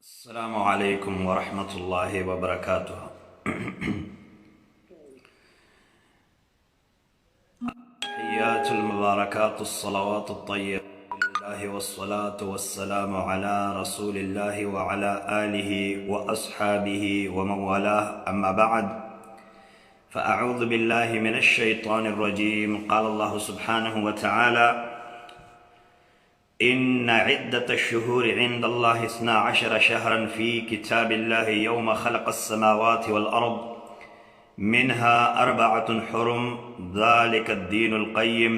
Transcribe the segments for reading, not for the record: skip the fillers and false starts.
السلام عليكم ورحمة الله وبركاته. تحيات المباركات الصلوات الطيبة لله والصلاة والسلام على رسول الله وعلى آله وأصحابه ومن والاه، أما بعد، فأعوذ بالله من الشيطان الرجيم. قال الله سبحانه وتعالى: إن عدة الشهور عند الله 12 شهرا في كتاب الله يوم خلق السماوات والأرض منها 4 حرم ذلك الدين القيم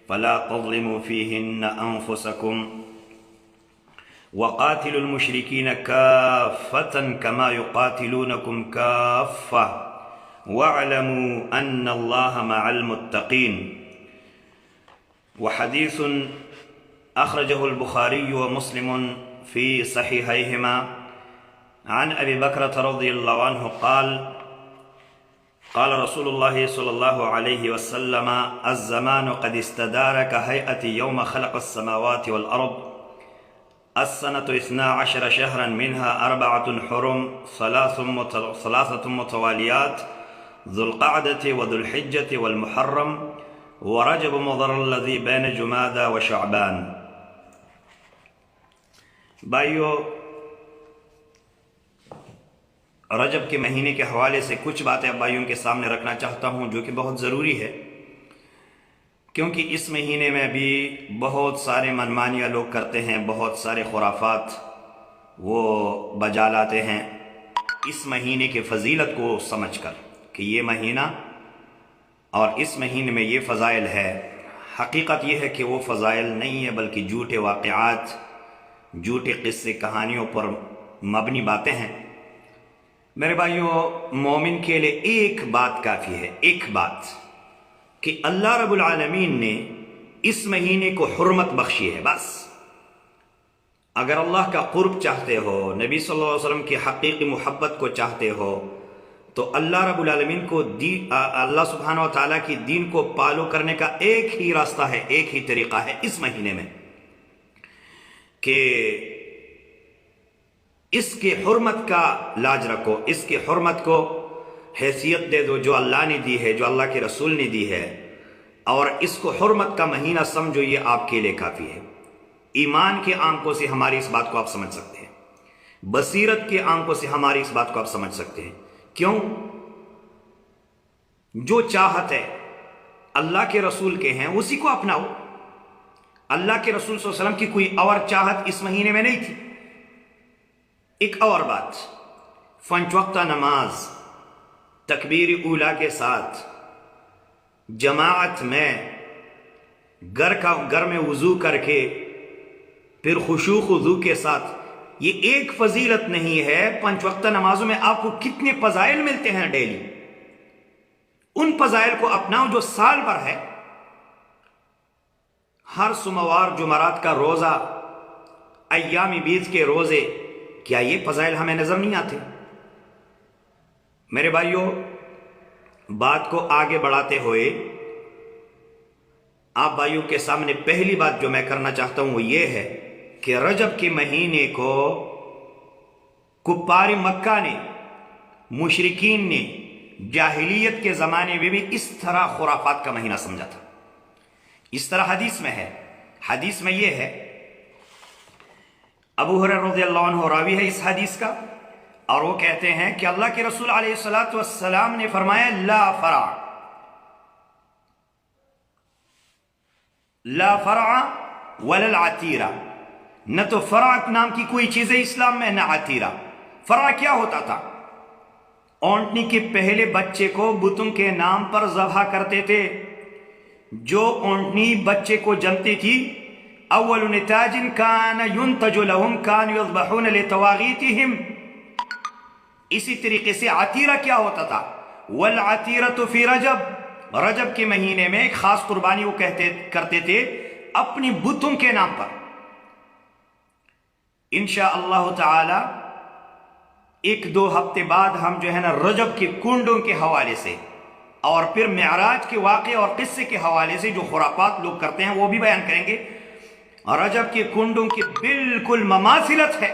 فلا تظلموا فيهن أنفسكم وقاتلوا المشركين كافة كما يقاتلونكم كافة واعلموا أن الله مع المتقين. وحديث أخرجه البخاري ومسلم في صحيحيهما عن أبي بكرة رضي الله عنه قال: قال رسول الله صلى الله عليه وسلم: الزمان قد استدار كهيئة يوم خلق السماوات والأرض، السنة 12 شهرا منها 4 حرم، 3 متواليات، ذو القعدة وذو الحجة والمحرم ورجب مضر الذي بين جمادى وشعبان. بھائیو، رجب کے مہینے کے حوالے سے کچھ باتیں بھائیوں کے سامنے رکھنا چاہتا ہوں جو کہ بہت ضروری ہے، کیونکہ اس مہینے میں بھی بہت سارے منمانیاں لوگ کرتے ہیں، بہت سارے خرافات وہ بجا لاتے ہیں اس مہینے کے فضیلت کو سمجھ کر کہ یہ مہینہ اور اس مہینے میں یہ فضائل ہے. حقیقت یہ ہے کہ وہ فضائل نہیں ہے، بلکہ جھوٹے واقعات، جھوٹے قصے کہانیوں پر مبنی باتیں ہیں. میرے بھائیوں، مومن کے لیے ایک بات کافی ہے، ایک بات کہ اللہ رب العالمین نے اس مہینے کو حرمت بخشی ہے. بس اگر اللہ کا قرب چاہتے ہو، نبی صلی اللہ علیہ وسلم کی حقیقی محبت کو چاہتے ہو، تو اللہ رب العالمین کو اللہ سبحانہ و تعالیٰ کی دین کو پالو کرنے کا ایک ہی راستہ ہے، ایک ہی طریقہ ہے اس مہینے میں کہ اس کی حرمت کا لاج رکھو، اس کی حرمت کو حیثیت دے دو جو اللہ نے دی ہے، جو اللہ کے رسول نے دی ہے، اور اس کو حرمت کا مہینہ سمجھو. یہ آپ کے لیے کافی ہے. ایمان کے آنکھوں سے ہماری اس بات کو آپ سمجھ سکتے ہیں، بصیرت کے آنکھوں سے ہماری اس بات کو آپ سمجھ سکتے ہیں. کیوں؟ جو چاہت ہے اللہ کے رسول کے ہیں اسی کو اپناؤ. اللہ کے رسول صلی اللہ علیہ وسلم کی کوئی اور چاہت اس مہینے میں نہیں تھی. ایک اور بات، 5 وقتہ نماز تکبیر اولیٰ کے ساتھ جماعت میں گھر میں وضو کر کے پھر خشوع خضوع کے ساتھ، یہ ایک فضیلت نہیں ہے. 5 وقتہ نمازوں میں آپ کو کتنے فضائل ملتے ہیں ڈیلی. ان فضائل کو اپناؤ جو سال بھر ہے. ہر سوموار جمعرات کا روزہ، ایام بیض کے روزے، کیا یہ فضائل ہمیں نظر نہیں آتے؟ میرے بھائیوں، بات کو آگے بڑھاتے ہوئے آپ بھائیوں کے سامنے پہلی بات جو میں کرنا چاہتا ہوں وہ یہ ہے کہ رجب کے مہینے کو کفار مکہ نے، مشرکین نے جاہلیت کے زمانے میں بھی اس طرح خرافات کا مہینہ سمجھا تھا. اس طرح حدیث میں ہے. حدیث میں یہ ہے، ابو ہریرہ رضی اللہ عنہ راوی ہے اس حدیث کا، اور وہ کہتے ہیں کہ اللہ کے رسول علیہ الصلوۃ والسلام نے فرمایا: لا فرع ولا العتیرہ، نہ تو فرع نام کی کوئی چیز ہے اسلام میں، نہ عتیرہ. فرع کیا ہوتا تھا؟ اونٹنی کے پہلے بچے کو بتوں کے نام پر ذبح کرتے تھے. جو اونٹنی بچے کو جنتی تھی، اول نتاج کان ینتج لهم کان یذبحون لتواغیتهم. اسی طریقے سے عتیرہ کیا ہوتا تھا؟ والعتیرۃ فی رجب، رجب کے مہینے میں ایک خاص قربانی وہ کرتے تھے اپنی بتوں کے نام پر. انشاءاللہ تعالی 1-2 ہفتے بعد ہم جو ہے نا رجب کے کنڈوں کے حوالے سے اور پھر معراج کے واقعے اور قصے کے حوالے سے جو خرافات لوگ کرتے ہیں وہ بھی بیان کریں گے. رجب کے کنڈوں کی بالکل مماثلت ہے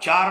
4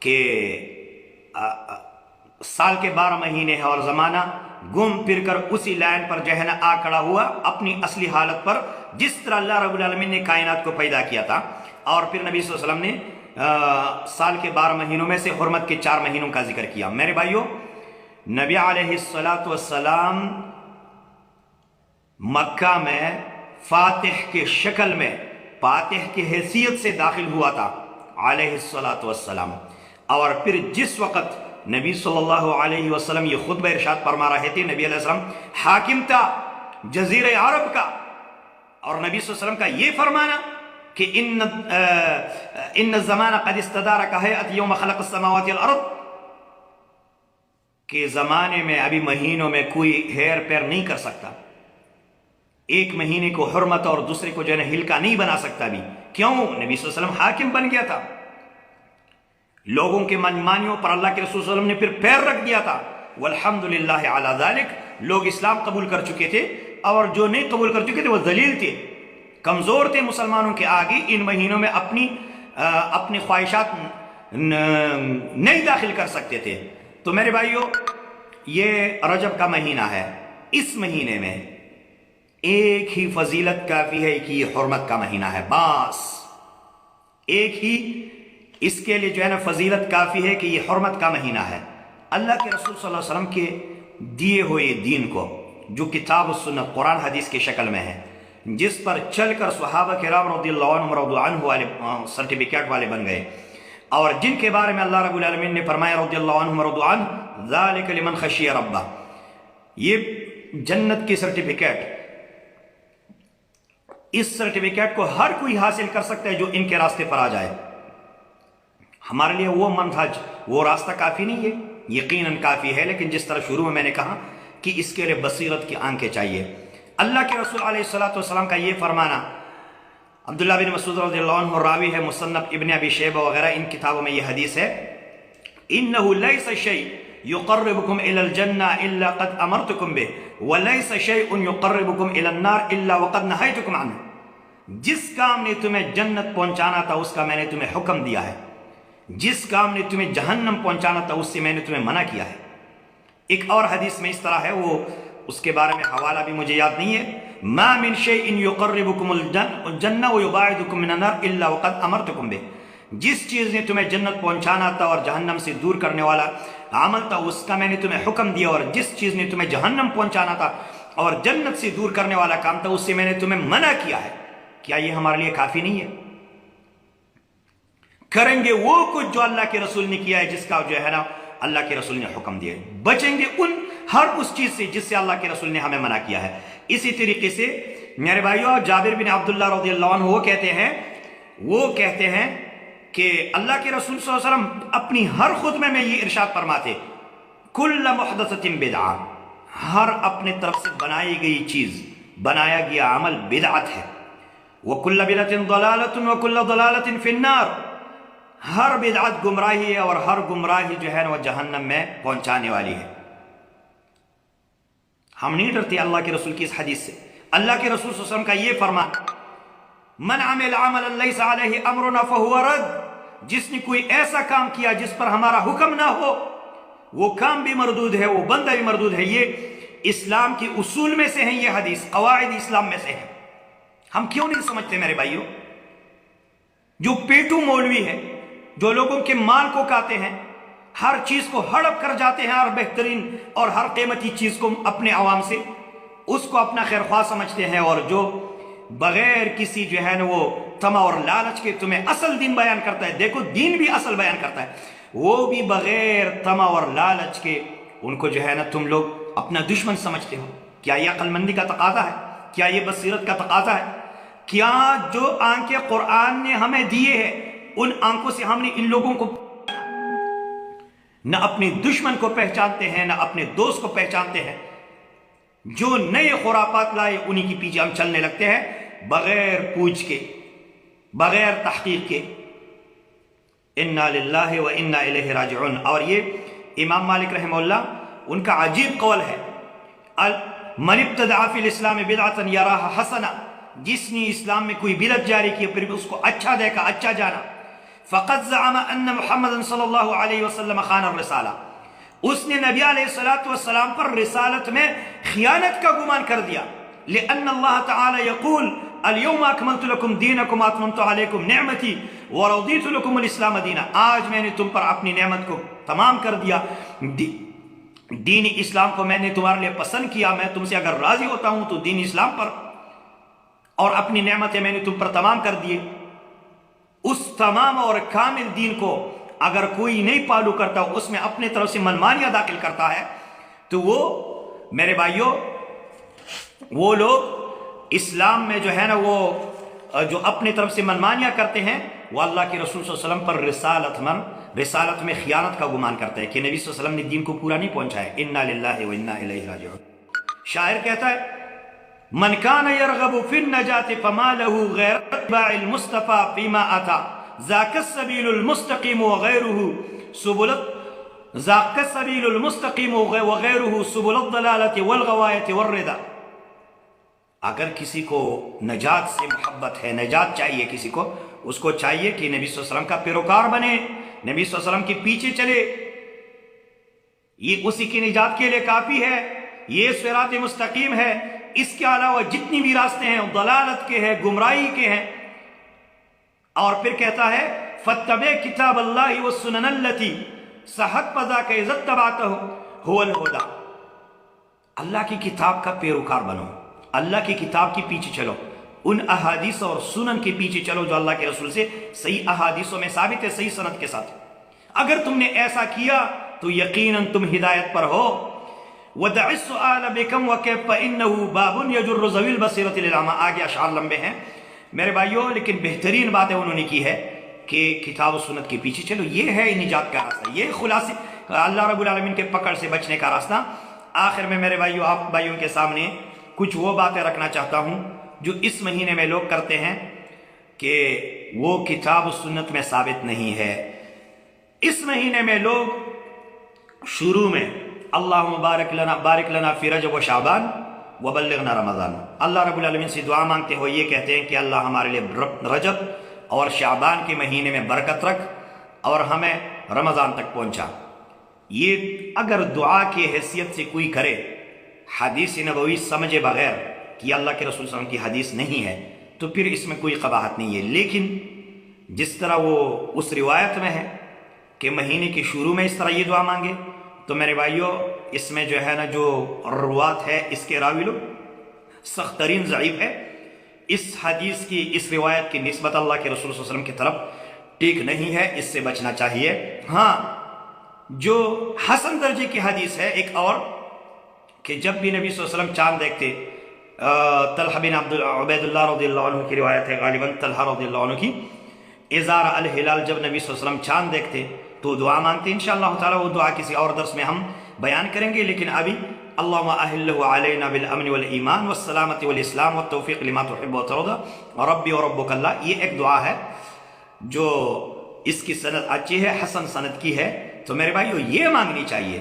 کہ سال کے 12 مہینے ہے اور زمانہ گم پھر کر اسی لائن پر جو ہے نا آ کھڑا ہوا اپنی اصلی حالت پر، جس طرح اللہ رب العالمین نے کائنات کو پیدا کیا تھا۔ اور پھر نبی صلی اللہ علیہ وسلم نے سال کے 12 مہینوں میں سے حرمت کے 4 مہینوں کا ذکر کیا۔ میرے بھائیوں، نبی علیہ السلام مکہ میں فاتح کے شکل میں، فاتح کی حیثیت سے داخل ہوا تھا علیہ السلام، اور پھر جس وقت نبی صلی اللہ علیہ وسلم یہ خطبہ ارشاد فرما رہے تھے، نبی علیہ السلام حاکم تھا جزیرہ عرب کا، اور نبی صلی اللہ علیہ وسلم کا یہ فرمانا کہ ان الزمان قد استدار كهيئة يوم خلق السماوات والارض، کہ زمانے میں ابھی مہینوں میں کوئی ہیر پیر نہیں کر سکتا، ایک مہینے کو حرمت اور دوسرے کو جو ہے ہلکا نہیں بنا سکتا بھی۔ کیوں؟ نبی صلی اللہ علیہ وسلم حاکم بن گیا تھا، لوگوں کے منمانیوں پر اللہ کے رسول صلی اللہ علیہ وسلم نے پھر پیر رکھ دیا تھا۔ والحمدللہ علی ذالک، لوگ اسلام قبول کر چکے تھے، اور جو نہیں قبول کر چکے تھے وہ ذلیل تھے، کمزور تھے مسلمانوں کے آگے۔ ان مہینوں میں اپنی خواہشات نہیں داخل کر سکتے تھے۔ تو میرے بھائیوں، یہ رجب کا مہینہ ہے، اس مہینے میں ایک ہی فضیلت کافی ہے کہ یہ حرمت کا مہینہ ہے، بس ایک ہی اس کے لیے جو ہے نا فضیلت کافی ہے کہ یہ حرمت کا مہینہ ہے۔ اللہ کے رسول صلی اللہ علیہ وسلم کے دیے ہوئے دین کو، جو کتاب و سنت قرآن حدیث کی شکل میں ہے، جس پر چل کر صحابہ کرام رضی اللہ عنہم رضوا عنہ والے سرٹیفکیٹ والے بن گئے، اور جن کے بارے میں اللہ رب العالمین نے فرمایا رضی اللہ عنہم رضوا عنہ ذالک لمن خشی ربہ، یہ جنت کی سرٹیفکیٹ، اس سرٹیفکیٹ کو ہر کوئی حاصل کر سکتا ہے جو ان کے راستے پر آ جائے۔ ہمارے لیے وہ منہج، وہ راستہ کافی نہیں ہے، یقیناً کافی ہے، لیکن جس طرح شروع میں میں نے کہا کہ اس کے لیے بصیرت کی آنکھیں چاہیے۔ اللہ کے رسول علیہ السلام کا یہ فرمانا، عبداللہ بن مسعود رضی اللہ عنہ راوی ہے، مصنف ابن ابی شیبہ وغیرہ ان کتابوں میں یہ حدیث ہے، انه ليس شيء يقربكم الى الجنه الا قد امرتكم به وليس شيء يقربكم الى النار الا وقد نهيتكم عنه، جس کام نے تمہیں جنت پہنچانا تھا اس کا میں نے تمہیں حکم دیا ہے، جس کام نے تمہیں جہنم پہنچانا تھا اس سے میں نے تمہیں منع کیا ہے۔ ایک اور حدیث میں اس طرح ہے، وہ اس کے بارے میں حوالہ بھی مجھے یاد نہیں ہے، ما من شيء يقربكم الجنة ويباعدكم من النار الا وقد امرتكم به، جس چیز نے تمہیں جنت پہنچانا تھا اور جہنم سے دور کرنے والا عمل تھا اس کا میں نے تمہیں حکم دیا، اور جس چیز نے تمہیں جہنم پہنچانا تھا اور جنت سے دور کرنے والا کام تھا اس سے میں نے تمہیں منع کیا ہے۔ کیا یہ ہمارے لیے کافی نہیں ہے؟ کریں گے وہ کچھ جو اللہ کے رسول نے کیا ہے، جس کا جو ہے نا اللہ کے رسول نے حکم دیا ہے، بچیں گے ان ہر اس چیز سے جس سے اللہ کے رسول نے ہمیں منع کیا ہے۔ اسی طریقے سے میرے بھائیوں، جابر بن عبداللہ رضی اللہ عنہ وہ کہتے ہیں کہ اللہ کے رسول صلی اللہ علیہ وسلم اپنی ہر خطبے میں یہ ارشاد فرماتے، کل محدثۃ بدعہ، ہر اپنے طرف سے بنائی گئی چیز، بنایا گیا عمل بدعت ہے، وکل بدعۃ ضلالۃ وکل ضلالۃ فی النار، ہر بدعت گمراہی ہے اور ہر گمراہی جو ہے وہ جہنم میں پہنچانے والی ہے۔ ہم نہیں ڈرتے اللہ کے رسول کی اس حدیث سے۔ اللہ کے رسول صلی اللہ علیہ وسلم کا یہ فرمان، من عمل عملا لیس علیہ امرنا فہو رد، جس نے کوئی ایسا کام کیا جس پر ہمارا حکم نہ ہو، وہ کام بھی مردود ہے، وہ بندہ بھی مردود ہے۔ یہ اسلام کی اصول میں سے ہیں، یہ حدیث قواعد اسلام میں سے ہے۔ ہم کیوں نہیں سمجھتے میرے بھائیوں؟ جو پیٹو مولوی ہے، جو لوگوں کے مال کو کھاتے ہیں، ہر چیز کو ہڑپ کر جاتے ہیں، ہر بہترین اور ہر قیمتی چیز کو اپنے عوام سے اس کو اپنا خیر خواہ سمجھتے ہیں، اور جو بغیر کسی جو ہے نا وہ طمع اور لالچ کے تمہیں اصل دین بیان کرتا ہے، دیکھو دین بھی اصل بیان کرتا ہے، وہ بھی بغیر طمع اور لالچ کے ان کو جو ہے نا تم لوگ اپنا دشمن سمجھتے ہو۔ کیا یہ عقل مندی کا تقاضا ہے؟ کیا یہ بصیرت کا تقاضا ہے؟ کیا جو آنکھیں قرآن نے ہمیں دیے ہیں ان آنکھوں سے ہم نے ان لوگوں کو نہ اپنے دشمن کو پہچانتے ہیں، نہ اپنے دوست کو پہچانتے ہیں؟ جو نئے خرافات لائے انہی کے پیچھے ہم چلنے لگتے ہیں، بغیر پوچھ کے، بغیر تحقیق کے۔ انا للہ و انا الیہ راجعون۔ اور یہ امام مالک رحمہ اللہ ان کا عجیب قول ہے، من ابتدع فی الاسلام بدعتا یراها حسنہ، جس نے اسلام میں کوئی بدعت جاری کی پھر بھی اس کو اچھا دیکھا، اچھا جانا، فقد زعم ان محمد صلی اللہ علیہ وسلم خان الرسالہ، اس نے نبی علیہ السلام پر رسالت میں خیانت کا گمان کر دیا. لأن اللہ تعالی یقول اليوم اکملت لکم دینکم واتممت علیکم نعمتی ورضیت لکم الاسلام دینا، آج میں نے تم پر اپنی نعمت کو تمام کر دیا، دین اسلام کو میں نے تمہارے لیے پسند کیا. میں تم سے اگر راضی ہوتا ہوں تو دین اسلام پر، اور اپنی نعمتیں میں نے تم پر تمام کر دیے. اس تمام اور کامل دین کو اگر کوئی نہیں فالو کرتا، اس میں اپنے طرف سے منمانیاں داخل کرتا ہے، تو وہ میرے بھائیوں، وہ لوگ اسلام میں جو ہے نا، وہ جو اپنے طرف سے منمانیاں کرتے ہیں، وہ اللہ کے رسول صلی اللہ علیہ وسلم پر رسالت میں خیانت کا گمان کرتے ہیں کہ نبی صلی اللہ علیہ وسلم نے دین کو پورا نہیں پہنچایا. انا للہ و انا الیہ راجعون. شاعر کہتا ہے من کان یرغب فی النجات فما له غیر اتباع المصطفى فیما اتا ذاک السبیل المستقیم وغیرہ سبل الضلالة والغوایة والردى. اگر کسی کو نجات سے محبت ہے، نجات چاہیے کسی کو، اس کو چاہیے کہ نبی صلی اللہ علیہ وسلم کا پیروکار بنے، نبی صلی اللہ علیہ وسلم کے پیچھے چلے. یہ اسی کی نجات کے لیے کافی ہے، یہ صراط مستقیم ہے. اس کے علاوہ جتنی بھی راستے ہیں ضلالت کے ہیں، گمراہی کے ہیں. اور پھر کہتا ہے فاتبع کتاب اللہ والسنن التی صحت فذاک اذا اتبعتہ هو الہدی. اللہ کی کتاب کا پیروکار بنو، اللہ کی کتاب کے پیچھے چلو، ان احادیث اور سنن کے پیچھے چلو جو اللہ کے رسول سے صحیح احادیثوں میں ثابت ہے، صحیح سند کے ساتھ. اگر تم نے ایسا کیا تو یقیناً تم ہدایت پر ہو. وَدَعِ السُّؤَالَ بِكَمْ وَكَيْفَ فَإِنَّهُ بَابٌ يَجُرُّ ذَوِي الْبَصِيرَةِ لِلْعَمَىٰ. آگے اشعار لمبے ہیں میرے بھائیوں، لیکن بہترین باتیں انہوں نے کی ہے کہ کتاب و سنت کے پیچھے چلو. یہ ہے نجات کا راستہ، یہ خلاصے اللہ رب العالمین کے پکڑ سے بچنے کا راستہ. آخر میں میرے بھائیوں، آپ بھائیوں کے سامنے کچھ وہ باتیں رکھنا چاہتا ہوں جو اس مہینے میں لوگ کرتے ہیں کہ وہ کتاب و سنت میں ثابت نہیں ہے. اس مہینے میں لوگ شروع میں اللہم بارک لنا فی رجب و شعبان وبلغنا رمضان، اللہ رب العالمین سے دعا مانگتے ہوئے یہ کہتے ہیں کہ اللہ ہمارے لیے رجب اور شعبان کے مہینے میں برکت رکھ اور ہمیں رمضان تک پہنچا. یہ اگر دعا کی حیثیت سے کوئی کرے، حدیث نبوی سمجھے بغیر کہ اللہ کے رسول صلی اللہ علیہ وسلم کی حدیث نہیں ہے، تو پھر اس میں کوئی قباحت نہیں ہے. لیکن جس طرح وہ اس روایت میں ہے کہ مہینے کے شروع میں اس طرح یہ دعا مانگے، تو میرے بھائیوں اس میں جو ہے نا، جو روات ہے اس کے راوی لوگ سخت ترین ضعیف ہے. اس حدیث کی، اس روایت کی نسبت اللہ کے رسول صلی اللہ علیہ وسلم کی طرف ٹھیک نہیں ہے، اس سے بچنا چاہیے. ہاں، جو حسن درجے کی حدیث ہے ایک اور، کہ جب بھی نبی صلی اللہ علیہ وسلم چاند دیکھتے، طلحہ بن عبید اللہ رضی اللہ عنہ کی روایت ہے، غالباً طلحہ رضی اللہ عنہ کی، اذا رأى الہلال، جب نبی صلی اللہ علیہ وسلم چاند دیکھتے تو دعا مانگتے. انشاءاللہ تعالی وہ دعا کسی اور درس میں ہم بیان کریں گے. لیکن ابھی اللہم اہلہ علینا بالامن والایمان والسلامت والاسلام والتوفیق لما تحب وترضى ربی وربک اللہ، یہ ایک دعا ہے جو اس کی سند اچھی ہے، حسن سند کی ہے. تو میرے بھائیو یہ مانگنی چاہیے.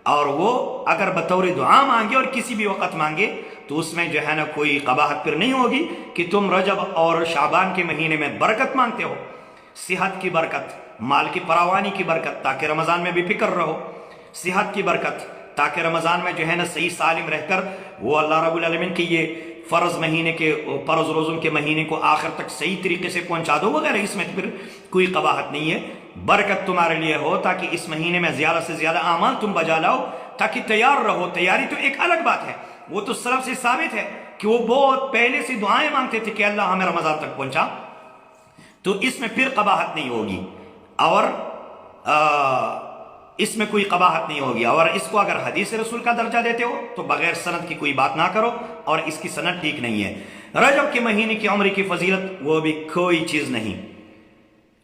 اور وہ اگر بطور دعا مانگے اور کسی بھی وقت مانگے تو اس میں جو ہے نا کوئی قباحت پھر نہیں ہوگی کہ تم رجب اور شعبان کے مہینے میں برکت مانگتے ہو، صحت کی برکت، مال کی فراوانی کی برکت تاکہ رمضان میں بھی فکر رہو، صحت کی برکت تاکہ رمضان میں جو ہے نا صحیح سالم رہ کر وہ اللہ رب العالمین کی یہ فرض مہینے کے، فرض روزوں کے مہینے کو آخر تک صحیح طریقے سے پہنچا دو وغیرہ. اس میں پھر کوئی قباحت نہیں ہے. برکت تمہارے لیے ہو تاکہ اس مہینے میں زیادہ سے زیادہ اعمال تم بجا لاؤ، تاکہ تیار رہو. تیاری تو ایک الگ بات ہے، وہ تو سلف سے ثابت ہے کہ وہ بہت پہلے سے دعائیں مانگتے تھے کہ اللہ ہمیں رمضان تک پہنچا. تو اس میں پھر قباحت نہیں ہوگی اور اس میں کوئی قباحت نہیں ہوگی. اور اس کو اگر حدیث رسول کا درجہ دیتے ہو تو بغیر سند کی کوئی بات نہ کرو، اور اس کی سند ٹھیک نہیں ہے. رجب کے مہینے کی عمر کی فضیلت وہ بھی کوئی چیز نہیں.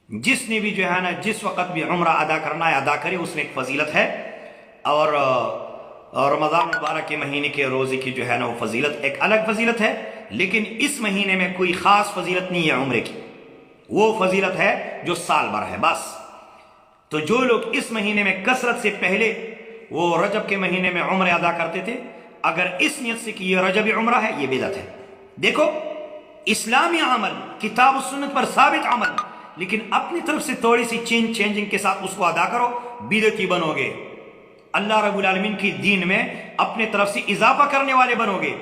جس نے بھی جو ہے نا جس وقت بھی عمرہ ادا کرنا ہے ادا کرے، اس میں ایک فضیلت ہے. اور رمضان مبارک کے مہینے کے روزے کی جو ہے نا وہ فضیلت ایک الگ فضیلت ہے. لیکن اس مہینے میں کوئی خاص فضیلت نہیں ہے عمرے کی، وہ فضیلت ہے جو سال بھر ہے بس. تو جو لوگ اس مہینے میں کثرت سے پہلے وہ رجب کے مہینے میں عمرے ادا کرتے تھے، اگر اس نیت سے کہ یہ رجبی عمرہ ہے، یہ بدعت ہے. دیکھو، اسلامی عمل، کتاب و سنت پر ثابت عمل، لیکن اپنی طرف سے تھوڑی سی چینجنگ کے ساتھ اس کو ادا کرو، بدعتی بنو گے، اللہ رب العالمین کی دین میں اپنے طرف سے اضافہ کرنے والے بنو گے۔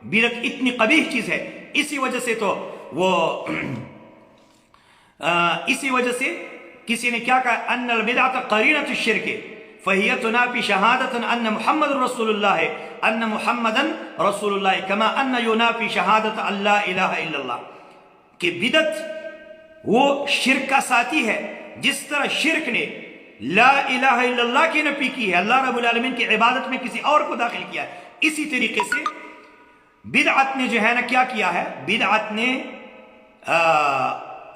بدعت اتنی قبیح چیز ہے، اسی وجہ سے کسی نے کیا کہا، ان البدعۃ قرینۃ الشرک فہی تنافی شہادۃ ان محمد رسول اللہ، ان محمدا رسول اللہ، کما ان ینافی شہادۃ اللہ الہ الا اللہ، کہ بدعت وہ شرک کا ساتھی ہے، جس طرح شرک نے لا الہ الا اللہ کی نفی کی ہے، اللہ رب العالمین کی عبادت میں کسی اور کو داخل کیا ہے، اسی طریقے سے بدعت نے جو ہے نا کیا کیا ہے، بدعت نے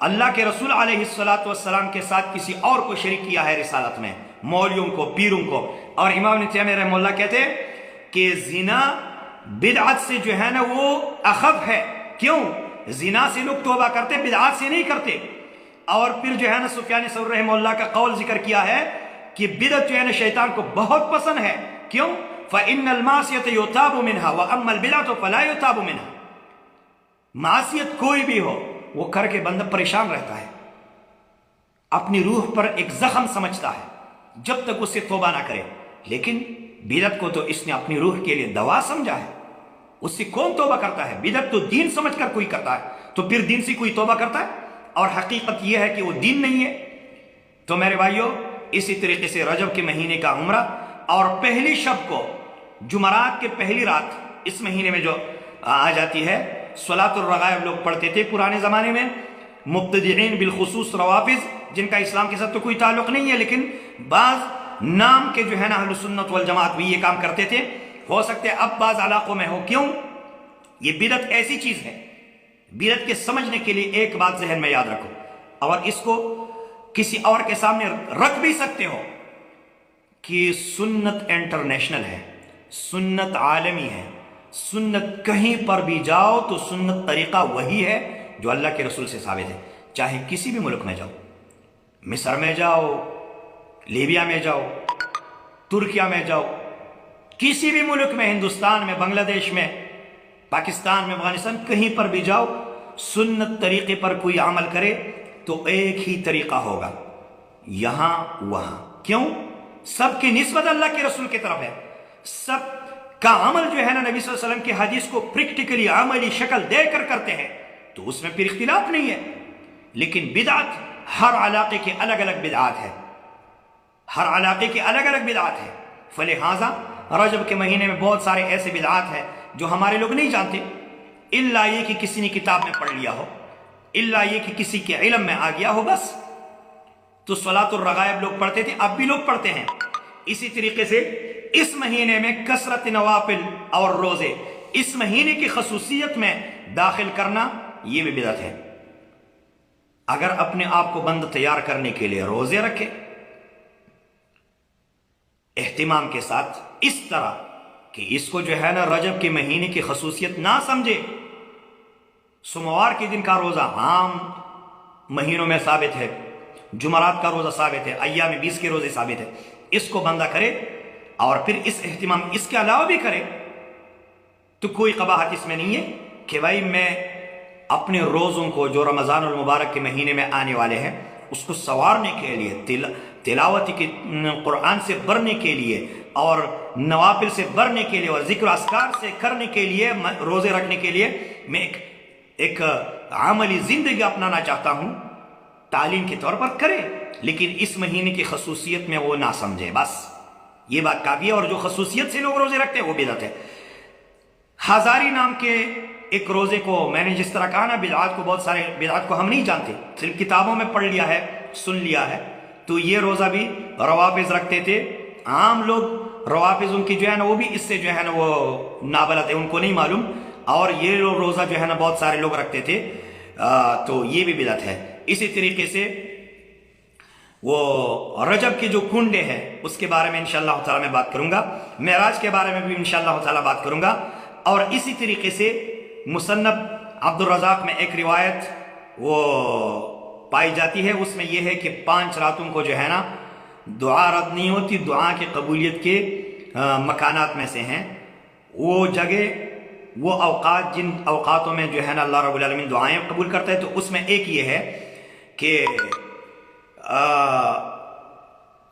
اللہ کے رسول علیہ السلام کے ساتھ کسی اور کو شریک کیا ہے رسالت میں، مولویوں کو، پیروں کو۔ اور امام ابن تیمیہ رحمہ اللہ کہتے ہیں کہ زنا بدعت سے جو ہے نا وہ اخف ہے، کیوں؟ زنا سے لوگ توبہ کرتے، بدعات سے نہیں کرتے۔ اور پھر جو ہے نا سفیان ثوری رحمہ اللہ کا قول ذکر کیا ہے کہ بدعت جو ہے نا شیطان کو بہت پسند ہے، کیوں؟ فَإِنَّ الْمَعْصِيَةَ يُتَابُ مِنْهَا وَأَمَّا الْبِدْعَةُ فَلَا يُتَابُ مِنْهَا۔ معصیت کوئی بھی ہو وہ کر کے بندہ پریشان رہتا ہے، اپنی روح پر ایک زخم سمجھتا ہے جب تک اس سے توبہ نہ کرے، لیکن بدعت کو تو اس نے اپنی روح کے لیے دوا سمجھا ہے، اس سے کون توبہ کرتا ہے؟ بدعت تو دین سمجھ کر کوئی کرتا ہے، تو پھر دین سے کوئی توبہ کرتا ہے؟ اور حقیقت یہ ہے کہ وہ دین نہیں ہے۔ تو میرے بھائیوں، اسی طریقے سے رجب کے مہینے کا عمرہ اور پہلی شب کو، جمعرات کے پہلی رات اس مہینے میں جو آ جاتی ہے، صلاۃ الرغائب لوگ پڑھتے تھے پرانے زمانے میں، مبتدعین بالخصوص روافض، جن کا اسلام کے ساتھ تو کوئی تعلق نہیں ہے، لیکن بعض نام کے جو ہے نا اہل سنت والجماعت بھی یہ کام کرتے تھے، ہو سکتے اب بعض علاقوں میں ہو۔ کیوں؟ یہ بدعت ایسی چیز ہے، بدعت کے سمجھنے کے لیے ایک بات ذہن میں یاد رکھو، اور اس کو کسی اور کے سامنے رکھ بھی سکتے ہو کہ سنت انٹرنیشنل ہے، سنت عالمی ہے، سنت کہیں پر بھی جاؤ تو سنت طریقہ وہی ہے جو اللہ کے رسول سے ثابت ہے، چاہے کسی بھی ملک میں جاؤ، مصر میں جاؤ، لیبیا میں جاؤ، ترکیہ میں جاؤ، کسی بھی ملک میں، ہندوستان میں، بنگلہ دیش میں، پاکستان میں، افغانستان، کہیں پر بھی جاؤ، سنت طریقے پر کوئی عمل کرے تو ایک ہی طریقہ ہوگا، یہاں وہاں۔ کیوں؟ سب کی نسبت اللہ کے رسول کی طرف ہے، سب کا عمل جو ہے نا نبی صلی اللہ علیہ وسلم کی حدیث کو پریکٹیکلی عملی شکل دے کر کرتے ہیں، تو اس میں پھر اختلاف نہیں ہے۔ لیکن بدعت ہر علاقے کے الگ الگ بدعات ہے، ہر علاقے کے الگ الگ بدعات ہے، فلہذا رجب کے مہینے میں بہت سارے ایسے بدعات ہیں جو ہمارے لوگ نہیں جانتے، الا یہ کہ کسی نے کتاب میں پڑھ لیا ہو، الا یہ کہ کسی کے علم میں آ گیا ہو، بس۔ تو صلاۃ الرغائب لوگ پڑھتے تھے، اب بھی لوگ پڑھتے ہیں۔ اسی طریقے سے اس مہینے میں کثرت نوافل اور روزے، اس مہینے کی خصوصیت میں داخل کرنا، یہ بھی بدعت ہے۔ اگر اپنے آپ کو بند تیار کرنے کے لیے روزے رکھے اہتمام کے ساتھ، اس طرح کہ اس کو جو ہے نا رجب کے مہینے کی خصوصیت نہ سمجھے، سوموار کے دن کا روزہ عام مہینوں میں ثابت ہے، جمعرات کا روزہ ثابت ہے، ایام 20 کے روزے ثابت ہے، اس کو بندہ کرے اور پھر اس اہتمام اس کے علاوہ بھی کرے تو کوئی قباحت اس میں نہیں ہے کہ بھائی میں اپنے روزوں کو جو رمضان المبارک کے مہینے میں آنے والے ہیں اس کو سنوارنے کے لیے، تلاوت کی قرآن سے بھرنے کے لیے اور نوافل سے بھرنے کے لیے اور ذکر و اذکار سے کرنے کے لیے، روزے رکھنے کے لیے میں ایک عملی زندگی اپنانا چاہتا ہوں، تعلیم کے طور پر کرے، لیکن اس مہینے کی خصوصیت میں وہ نہ سمجھے، بس یہ بات کافی ہے۔ اور جو خصوصیت سے لوگ روزے رکھتے ہیں وہ بدعت ہے۔ ہزاری نام کے ایک روزے کو، میں نے جس طرح کہا نا، بدعات کو، بہت سارے بدعات کو ہم نہیں جانتے، صرف کتابوں میں پڑھ لیا ہے، سن لیا ہے۔ تو یہ روزہ بھی روافض رکھتے تھے، عام لوگ روافض ان کی جو ہے نا وہ بھی اس سے جو ہے نا وہ نابلد ہے، ان کو نہیں معلوم، اور یہ روزہ جو ہے نا بہت سارے لوگ رکھتے تھے، تو یہ بھی بدعت ہے۔ اسی طریقے سے وہ رجب کے جو کنڈے ہیں اس کے بارے میں انشاءاللہ تعالی میں بات کروں گا، معراج کے بارے میں بھی انشاءاللہ تعالی بات کروں گا، اور اسی طریقے سے مصنف عبد الرزاق میں ایک روایت وہ پائی جاتی ہے، اس میں یہ ہے کہ 5 راتوں کو جو ہے نا دعا رد نہیں ہوتی، دعا کی قبولیت کے مکانات میں سے ہیں وہ جگہ، وہ اوقات، جن اوقاتوں میں جو ہے نا اللہ رب العالمین دعائیں قبول کرتا ہے، تو اس میں ایک یہ ہے کہ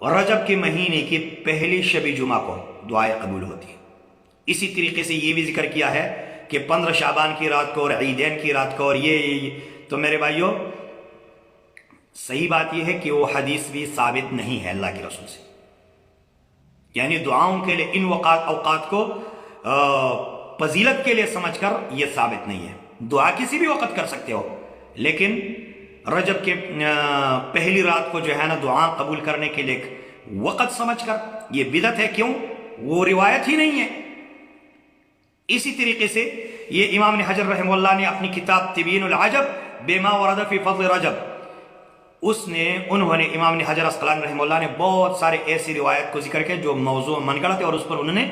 رجب کے مہینے کی پہلی شب جمعہ کو دعائیں قبول ہوتی ہیں۔ اسی طریقے سے یہ بھی ذکر کیا ہے کہ 15 شعبان کی رات کو اور عیدین کی رات کو، اور یہ تو میرے بھائیوں صحیح بات یہ ہے کہ وہ حدیث بھی ثابت نہیں ہے اللہ کے رسول سے، یعنی دعاؤں کے لیے ان اوقات کو فضیلت کے لیے سمجھ کر یہ ثابت نہیں ہے۔ دعا کسی بھی وقت کر سکتے ہو، لیکن رجب کے پہلی رات کو جو ہے نا دعا قبول کرنے کے لیے وقت سمجھ کر، یہ بدعت ہے۔ کیوں؟ وہ روایت ہی نہیں ہے۔ اسی طریقے سے یہ امام حجر رحمہ اللہ نے اپنی کتاب تبیین العجب بما ورد فی فضل رجب، انہوں نے امام حجر اسقلانی رحمہ اللہ نے بہت سارے ایسی روایت کو ذکر کیا جو موضوع من گڑت ہے، اور اس پر انہوں نے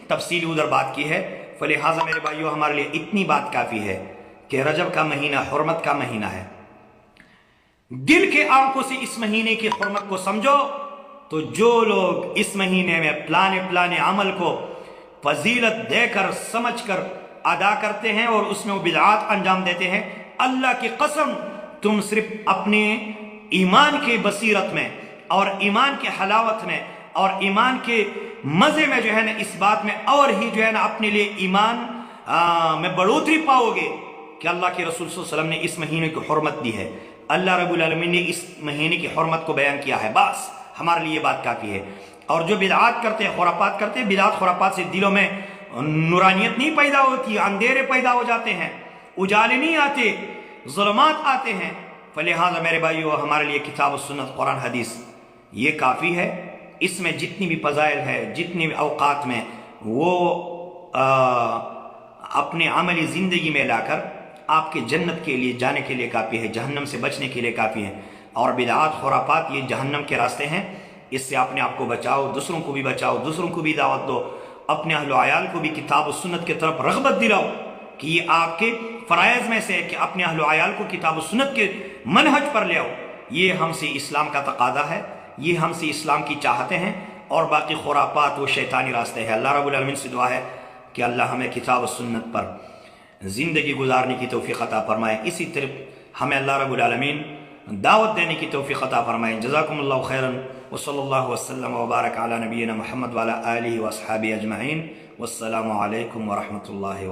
تفصیلی ادھر بات کی ہے۔ فلہذا میرے بھائیوں ہمارے لیے اتنی بات کافی ہے کہ رجب کا مہینہ حرمت کا مہینہ ہے۔ دل کے آنکھوں سے اس مہینے کی حرمت کو سمجھو، تو جو لوگ اس مہینے میں پلانے عمل کو فضیلت دے کر سمجھ کر ادا کرتے ہیں اور اس میں وہ بدعات انجام دیتے ہیں، اللہ کی قسم تم صرف اپنے ایمان کے بصیرت میں اور ایمان کے حلاوت میں اور ایمان کے مزے میں جو ہے نا اس بات میں اور ہی جو ہے نا اپنے لیے ایمان میں بڑھوتری پاؤ گے کہ اللہ کے رسول صلی اللہ علیہ وسلم نے اس مہینے کو حرمت دی ہے، اللہ رب العالمین نے اس مہینے کی حرمت کو بیان کیا ہے، بس ہمارے لیے یہ بات کافی ہے۔ اور جو بدعات کرتے ہیں، خرافات کرتے ہیں، بدعات خرافات سے دلوں میں نورانیت نہیں پیدا ہوتی، اندھیرے پیدا ہو جاتے ہیں، اجالے نہیں آتے، ظلمات آتے ہیں۔ فلہذا میرے بھائیو ہمارے لیے کتاب و سنت قرآن حدیث یہ کافی ہے۔ اس میں جتنی بھی فضائل ہے، جتنی بھی اوقات میں وہ اپنے عملی زندگی میں لا کر آپ کے جنت کے لیے جانے کے لیے کافی ہے، جہنم سے بچنے کے لیے کافی ہے۔ اور بدعات خرافات یہ جہنم کے راستے ہیں، اس سے اپنے آپ کو بچاؤ، دوسروں کو بھی بچاؤ، دوسروں کو بھی دعوت دو، اپنے اہل و عیال کو بھی کتاب و سنت کی طرف رغبت دلاؤ کہ یہ آپ کے فرائض میں سے ہے کہ اپنے اہل و عیال کو کتاب و سنت کے منہج پر لے آؤ۔ یہ ہم سے اسلام کا تقاضا ہے، یہ ہم سے اسلام کی چاہتے ہیں، اور باقی خرافات وہ شیطانی راستے ہیں۔ اللہ رب العالمین سے دعا ہے کہ اللہ ہمیں کتاب و سنت پر زندگی گزارنے کی توفیق عطا فرمائے، اسی طرح ہمیں اللہ رب العالمین دعوت دینے کی توفیق عطا فرمائے۔ جزاکم اللہ خیرا، وصلی اللہ وسلم وبارک علی نبینا محمد وعلی آلہ واصحابہ اجمعین، والسلام علیکم ورحمۃ اللہ۔